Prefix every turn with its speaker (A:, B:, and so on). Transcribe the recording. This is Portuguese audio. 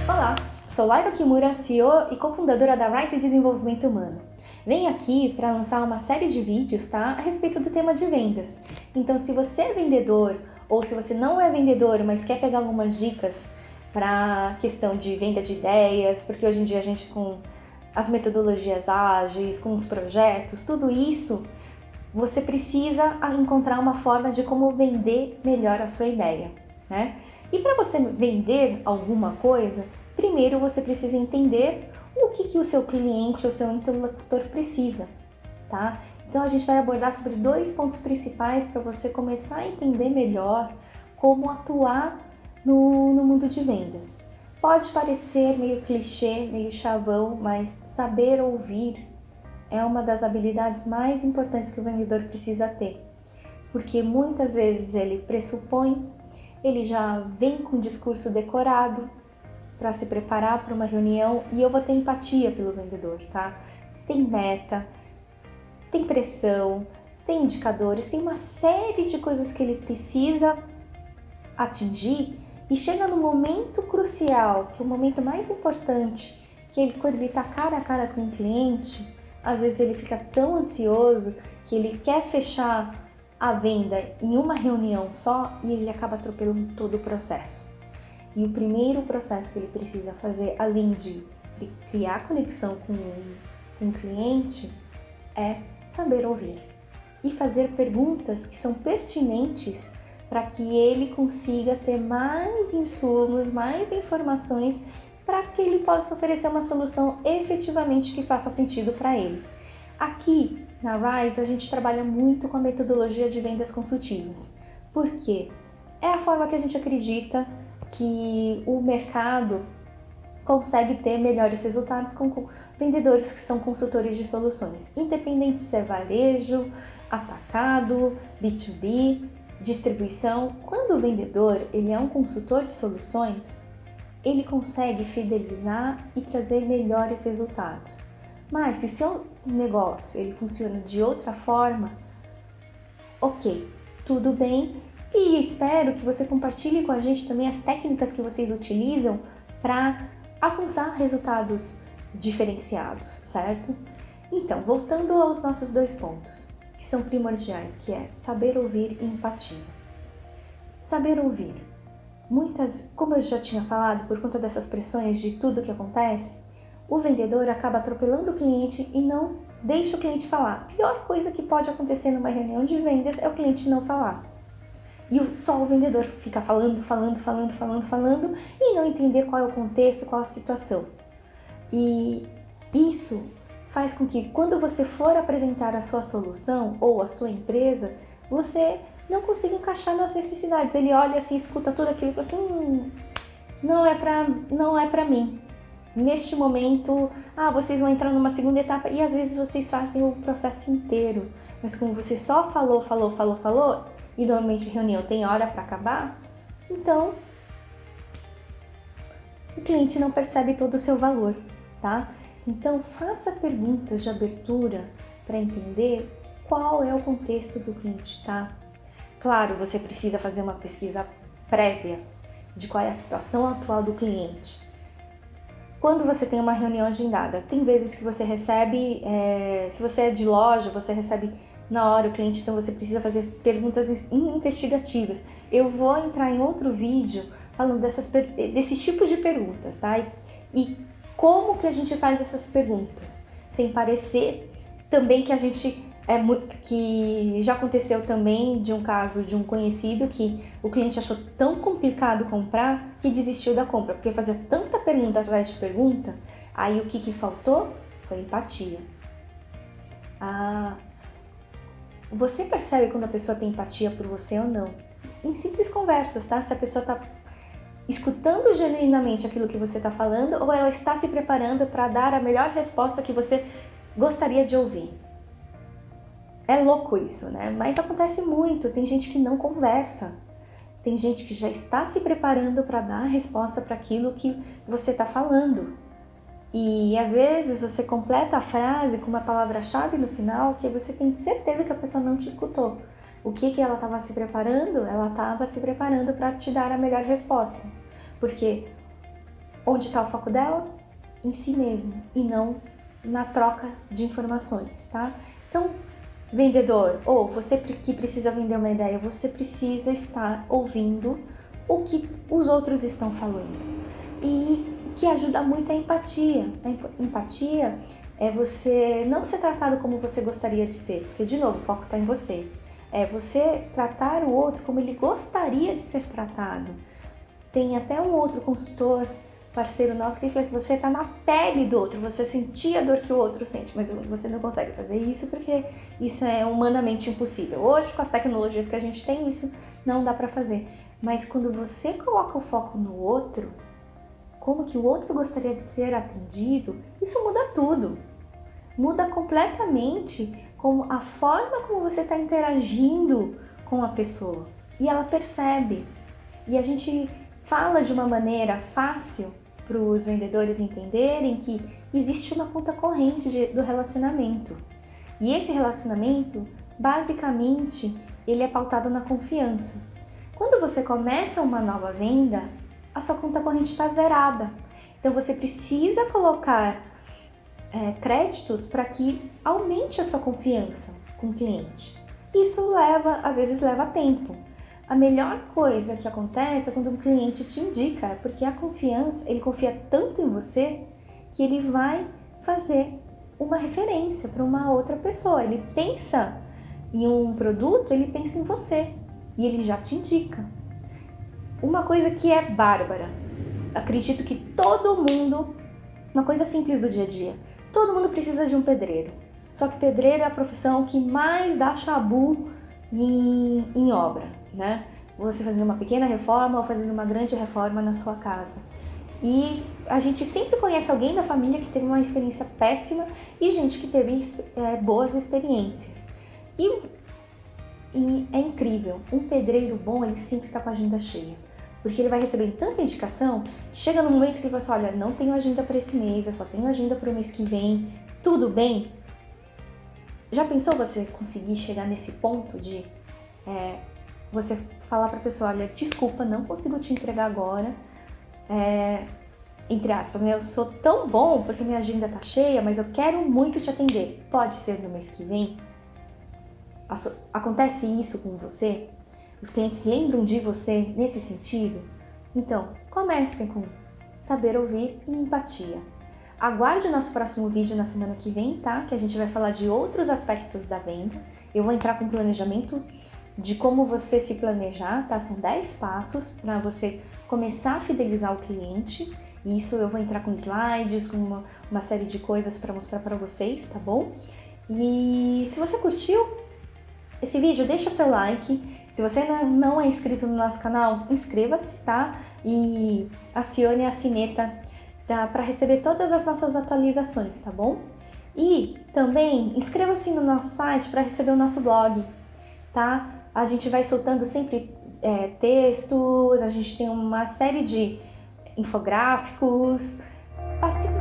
A: Olá, sou Laira Kimura, CEO e cofundadora da Rise Desenvolvimento Humano. Venho aqui para lançar uma série de vídeos, tá, a respeito do tema de vendas. Então, se você é vendedor ou se você não é vendedor, mas quer pegar algumas dicas para questão de venda de ideias, porque hoje em dia a gente com as metodologias ágeis, com os projetos, tudo isso, você precisa encontrar uma forma de como vender melhor a sua ideia, né? E para você vender alguma coisa, primeiro você precisa entender o que o seu cliente ou seu interlocutor precisa, tá? Então a gente vai abordar sobre 2 pontos principais para você começar a entender melhor como atuar no mundo de vendas. Pode parecer meio clichê, meio chavão, mas saber ouvir é uma das habilidades mais importantes que o vendedor precisa ter, porque muitas vezes ele pressupõe, ele já vem com o discurso decorado para se preparar para uma reunião e eu vou ter empatia pelo vendedor, tá? Tem meta, tem pressão, tem indicadores, tem uma série de coisas que ele precisa atingir e chega no momento crucial, que é o momento mais importante, que ele, quando ele está cara a cara com o cliente, às vezes ele fica tão ansioso que ele quer fechar a venda em uma reunião só e ele acaba atropelando todo o processo. E o primeiro processo que ele precisa fazer, além de criar conexão com o cliente, é saber ouvir e fazer perguntas que são pertinentes para que ele consiga ter mais insumos, mais informações para que ele possa oferecer uma solução efetivamente que faça sentido para ele. Aqui na Rise a gente trabalha muito com a metodologia de vendas consultivas. Por quê? É a forma que a gente acredita que o mercado consegue ter melhores resultados com vendedores que são consultores de soluções, independente se é varejo, atacado, B2B, distribuição. Quando o vendedor ele é um consultor de soluções, ele consegue fidelizar e trazer melhores resultados. Mas se seu negócio ele funciona de outra forma, ok, tudo bem, e espero que você compartilhe com a gente também as técnicas que vocês utilizam para alcançar resultados diferenciados, certo? Então, voltando aos nossos 2 pontos, que são primordiais, que é saber ouvir e empatia. Saber ouvir. Como eu já tinha falado, por conta dessas pressões de tudo que acontece, o vendedor acaba atropelando o cliente e não deixa o cliente falar. A pior coisa que pode acontecer numa reunião de vendas é o cliente não falar. E só o vendedor fica falando e não entender qual é o contexto, qual a situação. E isso faz com que quando você for apresentar a sua solução ou a sua empresa, você não consiga encaixar nas necessidades. Ele olha assim, escuta tudo aquilo e fala assim, não é pra mim. Neste momento, vocês vão entrar numa segunda etapa e às vezes vocês fazem o processo inteiro. Mas como você só falou, e normalmente reunião tem hora para acabar, então o cliente não percebe todo o seu valor, tá? Então faça perguntas de abertura para entender qual é o contexto que o cliente está. Claro, você precisa fazer uma pesquisa prévia de qual é a situação atual do cliente. Quando você tem uma reunião agendada, tem vezes que você recebe, se você é de loja, você recebe na hora o cliente, então você precisa fazer perguntas investigativas. Eu vou entrar em outro vídeo falando desses tipos de perguntas, tá? E como que a gente faz essas perguntas, sem parecer também que que já aconteceu também de um caso de um conhecido que o cliente achou tão complicado comprar que desistiu da compra, porque fazia tanta pergunta atrás de pergunta, aí o que faltou foi empatia. Você percebe quando a pessoa tem empatia por você ou não? Em simples conversas, tá? Se a pessoa está escutando genuinamente aquilo que você está falando ou ela está se preparando para dar a melhor resposta que você gostaria de ouvir. É louco isso, né? Mas acontece muito, tem gente que não conversa. Tem gente que já está se preparando para dar a resposta para aquilo que você está falando. E às vezes você completa a frase com uma palavra-chave no final que você tem certeza que a pessoa não te escutou. O que ela estava se preparando? Ela estava se preparando para te dar a melhor resposta. Porque onde está o foco dela? Em si mesmo e não na troca de informações, tá? Então, vendedor, ou você que precisa vender uma ideia, você precisa estar ouvindo o que os outros estão falando. E o que ajuda muito é a empatia. A empatia é você não ser tratado como você gostaria de ser, porque, de novo, o foco está em você. É você tratar o outro como ele gostaria de ser tratado. Tem até um outro consultor, parceiro nosso, que fez: você tá na pele do outro, você sentia a dor que o outro sente, mas você não consegue fazer isso porque isso é humanamente impossível. Hoje, com as tecnologias que a gente tem, isso não dá para fazer. Mas quando você coloca o foco no outro, como que o outro gostaria de ser atendido, isso muda tudo. Muda completamente a forma como você está interagindo com a pessoa. E ela percebe. E a gente fala de uma maneira fácil para os vendedores entenderem que existe uma conta corrente do relacionamento. E esse relacionamento, basicamente, ele é pautado na confiança. Quando você começa uma nova venda, a sua conta corrente está zerada. Então você precisa colocar créditos para que aumente a sua confiança com o cliente. Isso às vezes leva tempo. A melhor coisa que acontece é quando um cliente te indica, porque a confiança, ele confia tanto em você que ele vai fazer uma referência para uma outra pessoa. Ele pensa em um produto, ele pensa em você e ele já te indica. Uma coisa que é bárbara, acredito que todo mundo, uma coisa simples do dia a dia, todo mundo precisa de um pedreiro. Só que pedreiro é a profissão que mais dá chabu em obra, né? Você fazendo uma pequena reforma ou fazendo uma grande reforma na sua casa. E a gente sempre conhece alguém da família que teve uma experiência péssima e gente que teve boas experiências. E é incrível, um pedreiro bom, ele sempre está com a agenda cheia. Porque ele vai recebendo tanta indicação que chega no momento que ele fala assim: olha, não tenho agenda para esse mês, eu só tenho agenda para o mês que vem, tudo bem? Já pensou você conseguir chegar nesse ponto de você falar para a pessoa: olha, desculpa, não consigo te entregar agora, entre aspas, né? Eu sou tão bom porque minha agenda tá cheia, mas eu quero muito te atender. Pode ser no mês que vem? Acontece isso com você? Os clientes lembram de você nesse sentido? Então, comecem com saber ouvir e empatia. Aguarde o nosso próximo vídeo na semana que vem, tá? Que a gente vai falar de outros aspectos da venda. Eu vou entrar com planejamento de como você se planejar, tá? São 10 passos para você começar a fidelizar o cliente. E isso eu vou entrar com slides, com uma série de coisas para mostrar para vocês, tá bom? E se você curtiu esse vídeo, deixa seu like. Se você não é inscrito no nosso canal, inscreva-se, tá? E acione a sineta para receber todas as nossas atualizações, tá bom? E também inscreva-se no nosso site para receber o nosso blog, tá? A gente vai soltando sempre textos, a gente tem uma série de infográficos. Participe